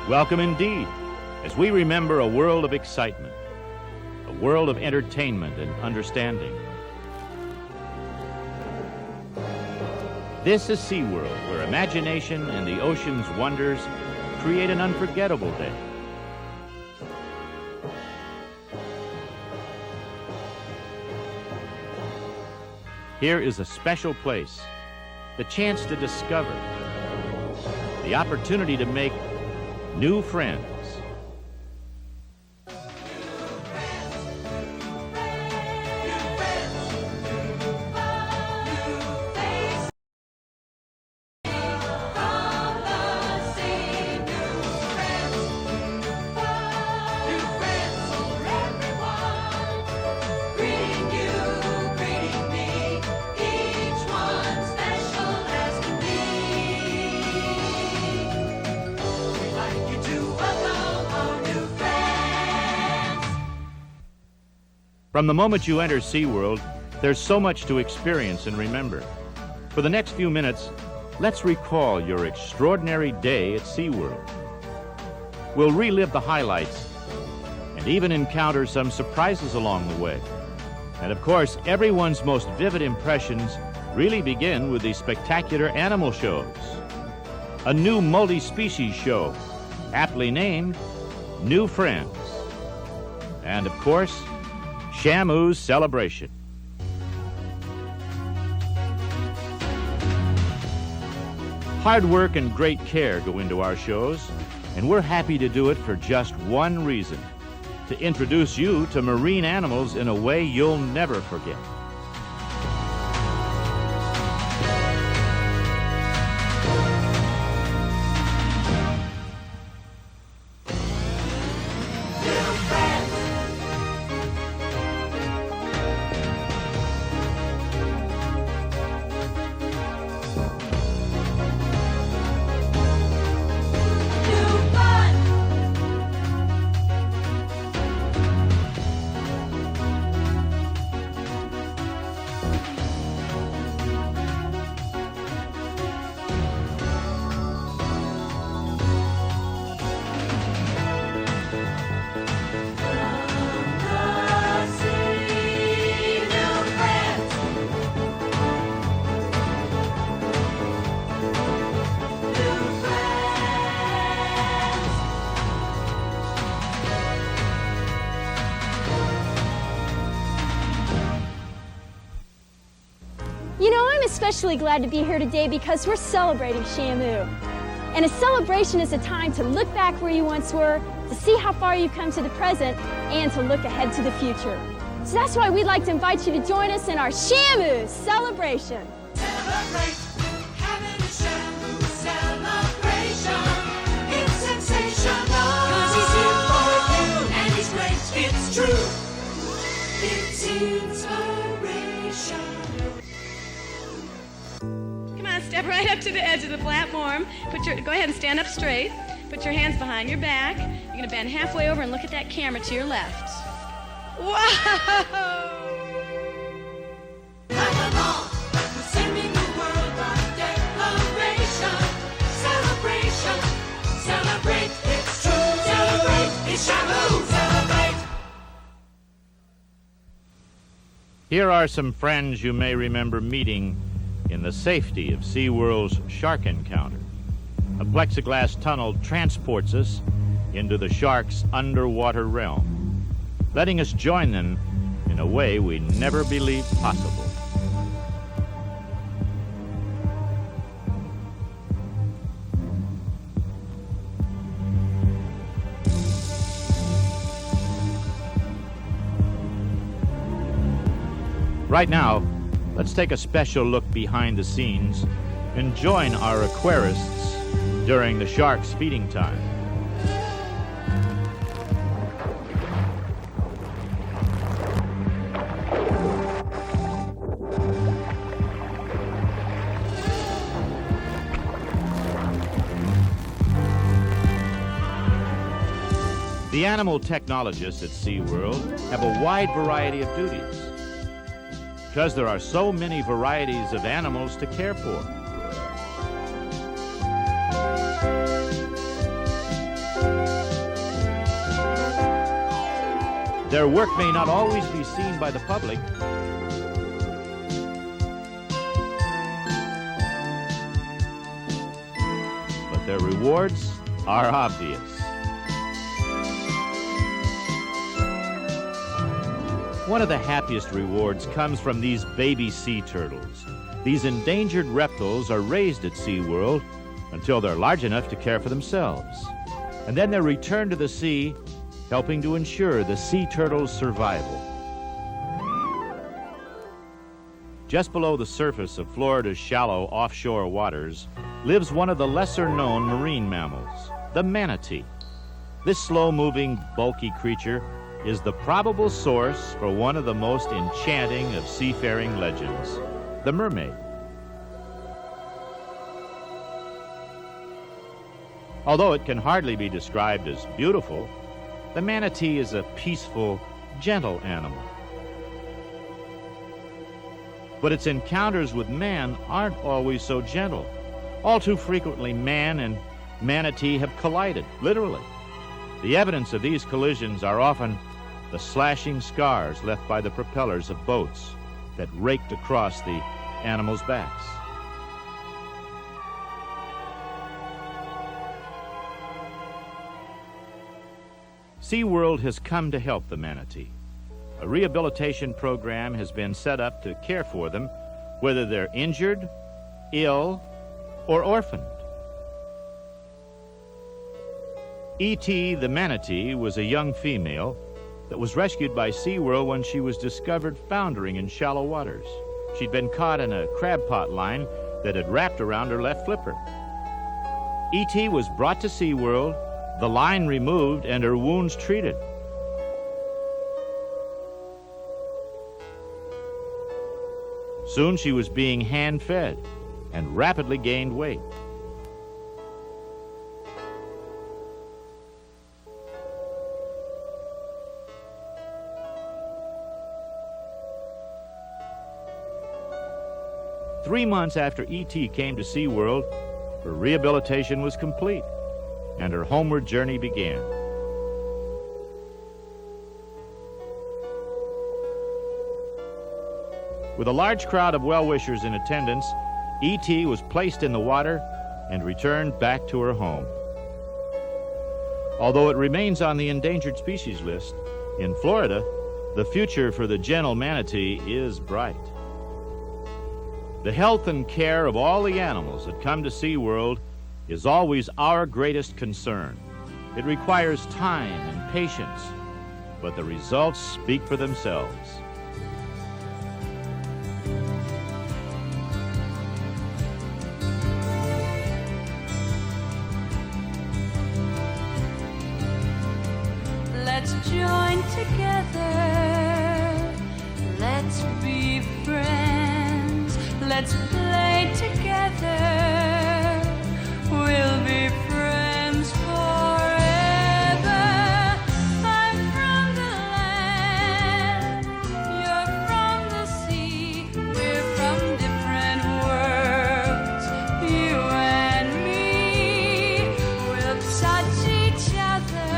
Welcome indeed, as we remember a world of excitement, a world of entertainment and understanding. This is SeaWorld, where imagination and the ocean's wonders create an unforgettable day. Here is a special place, the chance to discover, the opportunity to make new friends. From the moment you enter SeaWorld, there's so much to experience and remember. For the next few minutes, let's recall your extraordinary day at SeaWorld. We'll relive the highlights and even encounter some surprises along the way. And of course, everyone's most vivid impressions really begin with the spectacular animal shows. A new multi-species show, aptly named New Friends. And of course, Shamu's Celebration. Hard work and great care go into our shows, and we're happy to do it for just one reason: to introduce you to marine animals in a way you'll never forget. Especially glad to be here today because we're celebrating Shamu. And a celebration is a time to look back where you once were, to see how far you've come to the present, and to look ahead to the future. So that's why we'd like to invite you to join us in our Shamu celebration. Celebrate, having a Shamu celebration. It's sensational. 'Cause he's here for you, and he's great. It's true. It's inspiration. Step right up to the edge of the platform. Go ahead and stand up straight. Put your hands behind your back. You're going to bend halfway over and look at that camera to your left. Wow! Come along, we're singing the worldwide declaration. Celebration, celebrate, it's true. Celebrate, it's Shamu. Celebrate. Here are some friends you may remember meeting in the safety of SeaWorld's shark encounter. A plexiglass tunnel transports us into the shark's underwater realm, letting us join them in a way we never believed possible. Right now, let's take a special look behind the scenes and join our aquarists during the shark's feeding time. The animal technologists at SeaWorld have a wide variety of duties, because there are so many varieties of animals to care for. Their work may not always be seen by the public, but their rewards are obvious. One of the happiest rewards comes from these baby sea turtles. These endangered reptiles are raised at SeaWorld until they're large enough to care for themselves. And then they're returned to the sea, helping to ensure the sea turtle's survival. Just below the surface of Florida's shallow offshore waters lives one of the lesser-known marine mammals, the manatee. This slow-moving, bulky creature is the probable source for one of the most enchanting of seafaring legends, the mermaid. Although it can hardly be described as beautiful, the manatee is a peaceful, gentle animal. But its encounters with man aren't always so gentle. All too frequently, man and manatee have collided, literally. The evidence of these collisions are often the slashing scars left by the propellers of boats that raked across the animals' backs. SeaWorld has come to help the manatee. A rehabilitation program has been set up to care for them, whether they're injured, ill, or orphaned. E.T. the manatee was a young female that was rescued by SeaWorld when she was discovered foundering in shallow waters. She'd been caught in a crab pot line that had wrapped around her left flipper. E.T. was brought to SeaWorld, the line removed, and her wounds treated. Soon she was being hand-fed and rapidly gained weight. Three months after E.T. came to SeaWorld, her rehabilitation was complete, and her homeward journey began. With a large crowd of well-wishers in attendance, E.T. was placed in the water and returned back to her home. Although it remains on the endangered species list, in Florida, the future for the gentle manatee is bright. The health and care of all the animals that come to SeaWorld is always our greatest concern. It requires time and patience, but the results speak for themselves. Let's join together. Let's be friends. Let's play together. We'll be friends forever. I'm from the land. You're from the sea. We're from different worlds. You and me. We'll touch each other.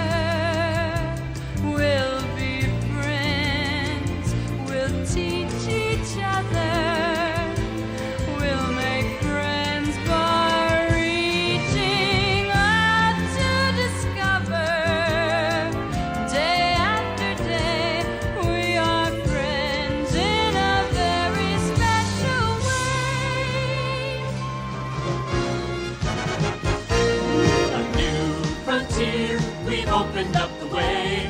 We'll be friends. We'll teach each other. We'll make friends by reaching out to discover. Day after day, we are friends in a very special way. A new frontier, we've opened up the way.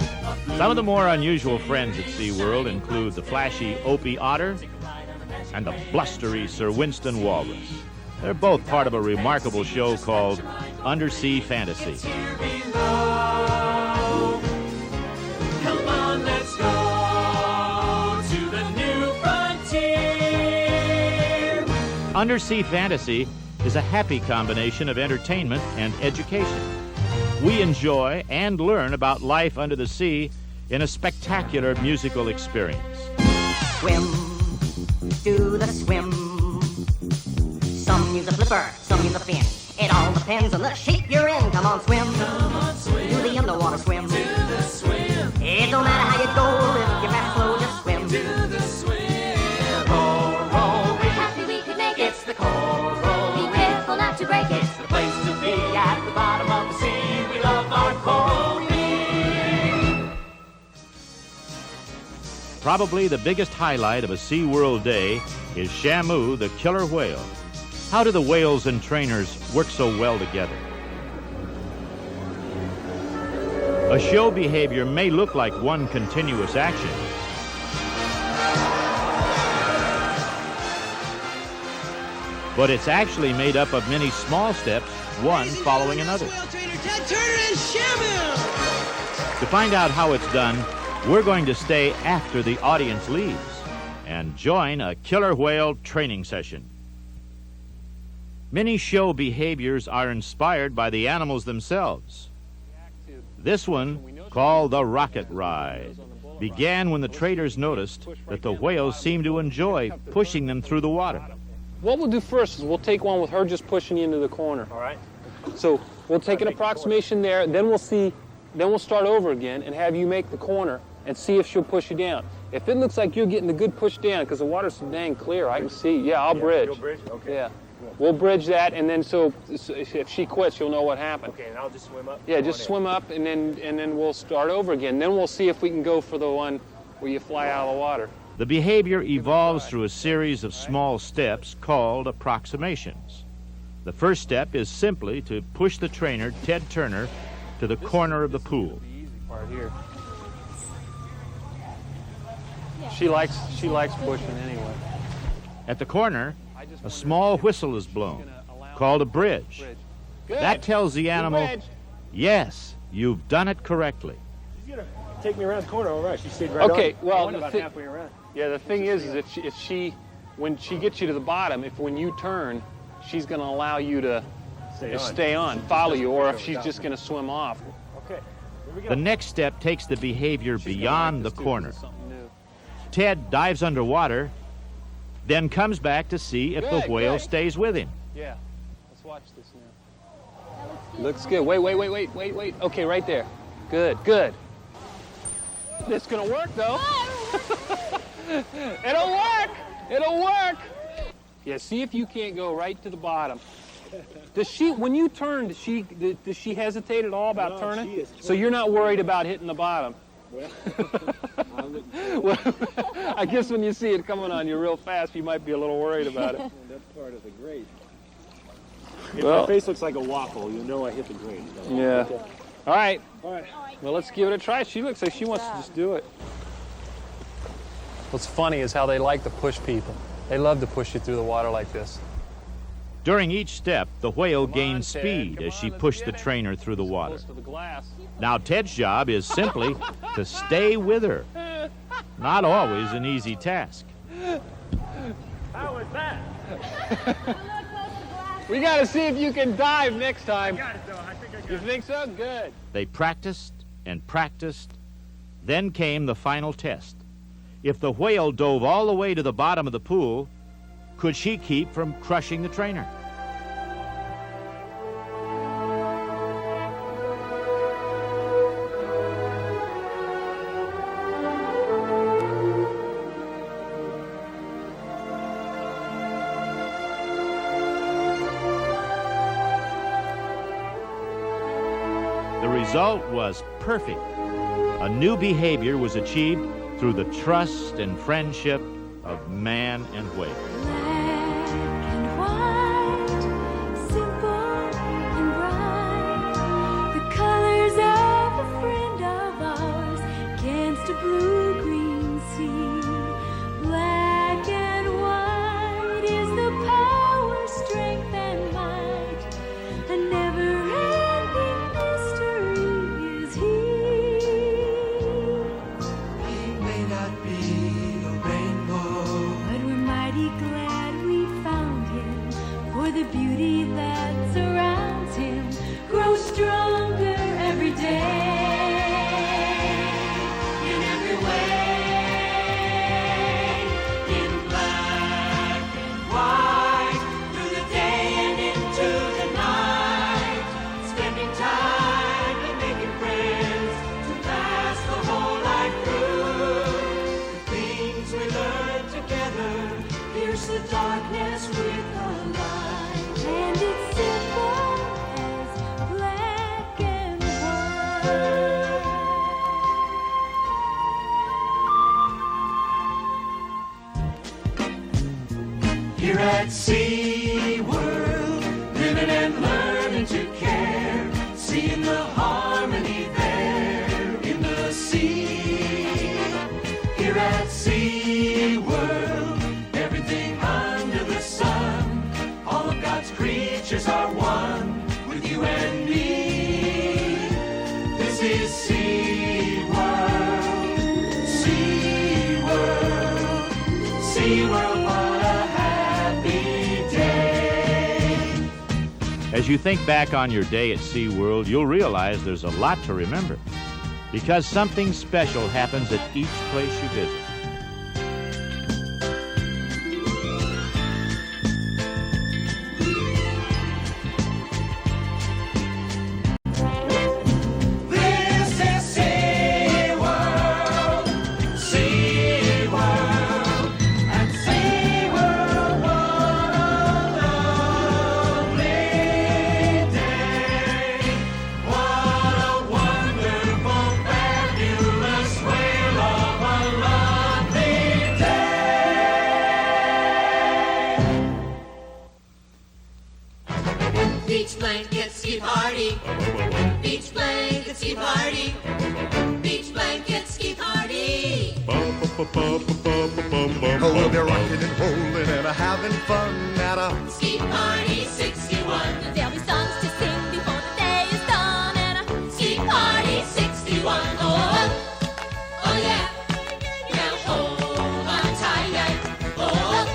Some of the more unusual friends at SeaWorld include the flashy Opie otter and the blustery Sir Winston walrus. They're both part of a remarkable show called Undersea Fantasy. Here below. Come on, let's go to the new frontier. Undersea Fantasy is a happy combination of entertainment and education. We enjoy and learn about life under the sea in a spectacular musical experience. Swim, do the swim. Some use a flipper, some use a fin. It all depends on the shape you're in. Come on, swim. Come on, swim. Do the underwater swim. Do the swim. It don't matter how you go to break it. It's the place to be at the bottom of the sea. We love our coral reef. Probably the biggest highlight of a SeaWorld day is Shamu, the killer whale. How do the whales and trainers work so well together? A show behavior may look like one continuous action, but it's actually made up of many small steps, one following another. Ted Turner and Shamu! To find out how it's done, we're going to stay after the audience leaves and join a killer whale training session. Many show behaviors are inspired by the animals themselves. This one, called the rocket ride, began when the traders noticed that the whales seemed to enjoy pushing them through the water. What we'll do first is we'll take one with her just pushing you into the corner. All right. So we'll take an approximation there, then we'll start over again and have you make the corner and see if she'll push you down. If it looks like you're getting a good push down, because the water's so dang clear, I can see. Yeah, I'll bridge. You'll bridge? Okay. Yeah. We'll bridge that, and then so if she quits, you'll know what happened. Okay, and I'll just swim up? Yeah, just swim up, and then we'll start over again. Then we'll see if we can go for the one where you fly out of the water. The behavior evolves through a series of small steps called approximations. The first step is simply to push the trainer, Ted Turner, to the corner of the pool. The easy part here. She likes pushing anyway. At the corner, a small whistle is blown, called a bridge. Good. That tells the animal, bridge. yes, you've done it correctly. She's going to take me around the corner. All right, she stayed right Okay, on. well, I went the about thi- halfway around. Yeah, the thing is when she gets you to the bottom, when you turn, she's going to allow you to stay on, follow you, or if she's just going to swim off. Okay, here we go. The next step takes the behavior beyond the corner. Something new. Ted dives underwater, then comes back to see if the Good, whale good. stays with him. Yeah, let's watch this now. Looks good. Wait. Okay, right there. Good. It's going to work, though. It'll work. Yeah, see if you can't go right to the bottom. When you turn, does she hesitate at all about turning? she is. So you're not worried about hitting the bottom? Well, I guess when you see it coming on you real fast, you might be a little worried about it. That's part of the grade. If Well- my face looks like a waffle, you know I hit the grade. Yeah. All right. All right. Well, let's give it a try. She looks like she wants to just do it. What's funny is how they like to push people. They love to push you through the water like this. During each step, the whale Come on, gains Ted. speed Come as on, she let's pushed get the it. trainer through the water. Close to the glass. Now Ted's job is simply to stay with her. Not always an easy task. How was that? We got to see if you can dive next time. Got it, though. I think I got You it. think so? Good. They practiced and practiced. Then came the final test. If the whale dove all the way to the bottom of the pool, could she keep from crushing the trainer? The result was perfect. A new behavior was achieved through the trust and friendship of man and whale. Black and white, simple and bright, the colors of a friend of ours against a blue-green sea. Black and white is the power, strength, and might. A never-ending mystery is he. He may not be a rainbow, But we're mighty glad we found him, for the beauty that surrounds him grows stronger every day. in every way, in black and white, through the day and into the night, spending time and making friends to last the whole life through. The things we learn together pierce the darkness with a light. And it's SeaWorld, living and learning to care, seeing the harmony there in the sea. Here at SeaWorld, everything under the sun, all of God's creatures are one with you and me. This is SeaWorld, SeaWorld, SeaWorld, what a happy day. As you think back on your day at SeaWorld, you'll realize there's a lot to remember, because something special happens at each place you visit. This is SeaWorld, SeaWorld, and SeaWorld, what a lovely day. What a wonderful, fabulous, whale of a lovely day. Beach blanket ski party. Beach blanket ski party. Beach blanket ski party. Oh, we'll be rocking and rolling and having fun at a Ski party 61. There'll be songs to sing before the day is done, and a Ski party 61. Oh, oh yeah. Now hold on tight. Oh,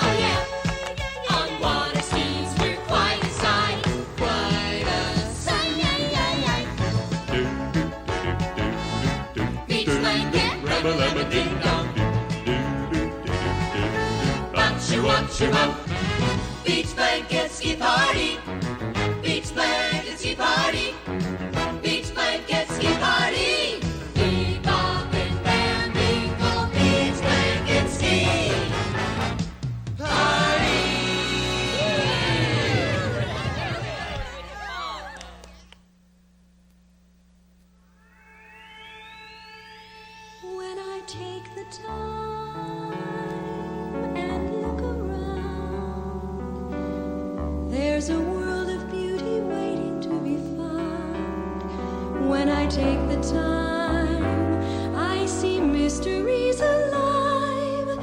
oh yeah. On water skis we're quite a sight. Quite a sight. Beach blanket, rub-a-lub-a-ding-dong. Bop-shoo-wop-shoo-wop. Beach blanket ski party. Beach blanket ski party. Beach blanket ski party. Bebop and Bambinkle, beach blanket ski party. when I take the time and look around, there's a world of beauty waiting to be found. When I take the time, I see mysteries alive,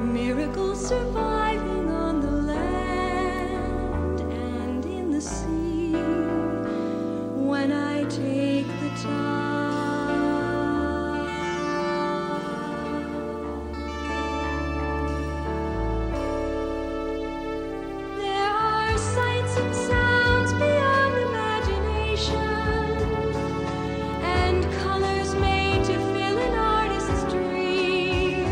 miracles surviving on the land and in the sea. When I take the time. There are sights and sounds beyond imagination, and colors made to fill an artist's dream.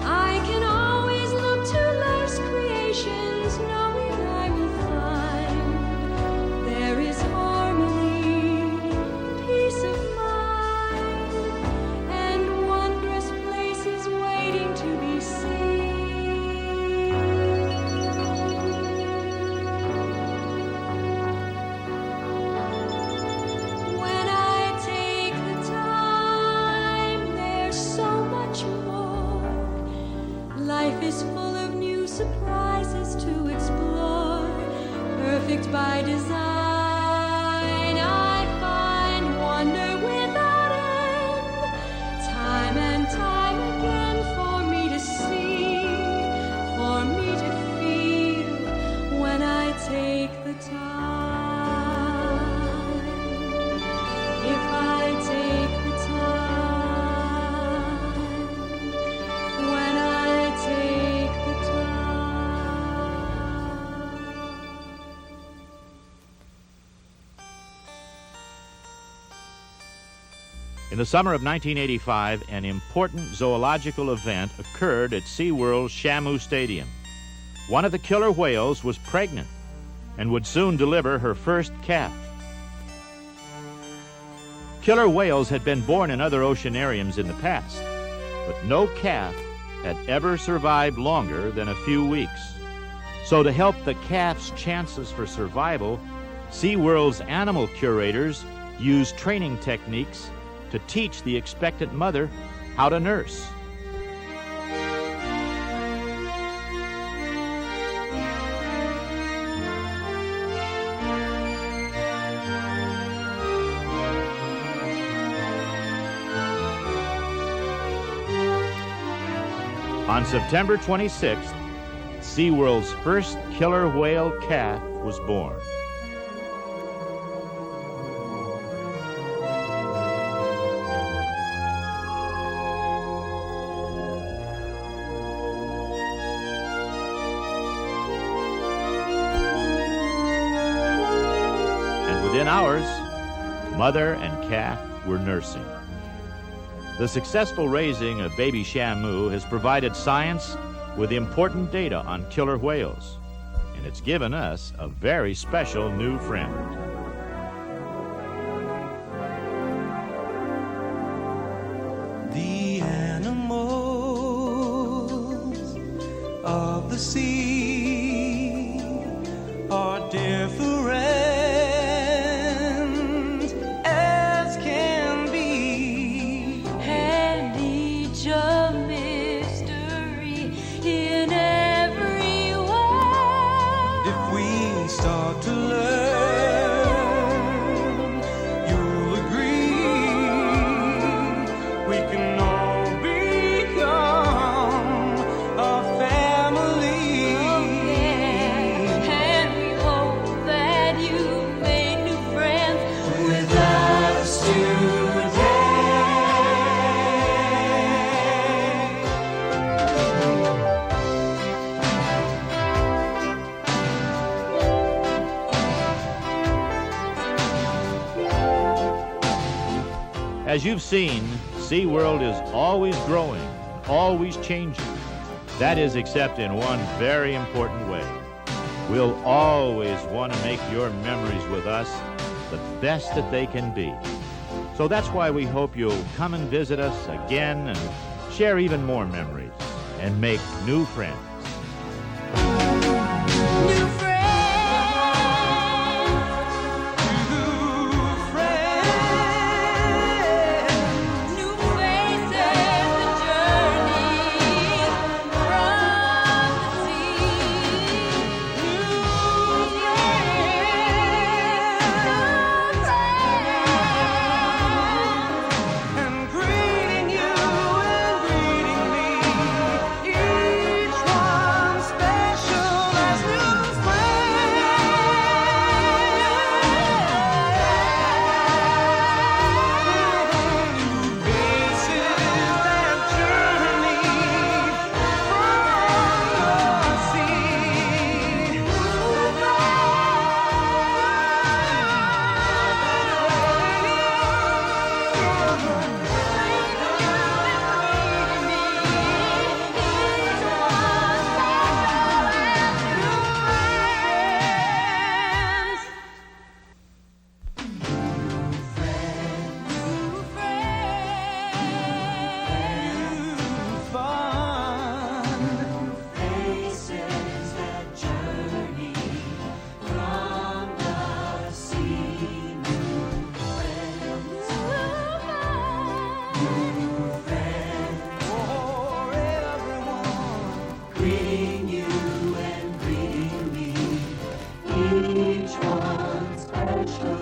I can always look to life's creations, knowing I will find there is harmony, peace of mind, and wondrous places waiting to be seen. When I take the time, there's so much more. Life is full of new surprises to explore. Perfect by design, I find wonder without end. Time and time again for me to see, for me to feel. When I take the time, if I take the time, when I take the time. In the summer of 1985, an important zoological event occurred at SeaWorld's Shamu Stadium. One of the killer whales was pregnant and would soon deliver her first calf. Killer whales had been born in other oceanariums in the past, but no calf had ever survived longer than a few weeks. So to help the calf's chances for survival, SeaWorld's animal curators used training techniques to teach the expectant mother how to nurse. On September 26th, SeaWorld's first killer whale calf was born. And within hours, mother and calf were nursing. The successful raising of baby Shamu has provided science with important data on killer whales, and it's given us a very special new friend. The animals of the sea are different as can be, and each a mystery in every way. If we start to learn, you'll agree we can all become a family. And we hope that you made new friends with us today. As you've seen, SeaWorld is always growing, always changing. That is, except in one very important way. We'll always want to make your memories with us the best that they can be. So that's why we hope you'll come and visit us again and share even more memories and make new friends. New friends, new faces and journeys from the sea. New friends, and greeting you and greeting me. Each one special as new friends. New faces that journey from the sea. Faces that journey from the sea. New friends, for everyone. Greeting you and greeting me. Each one special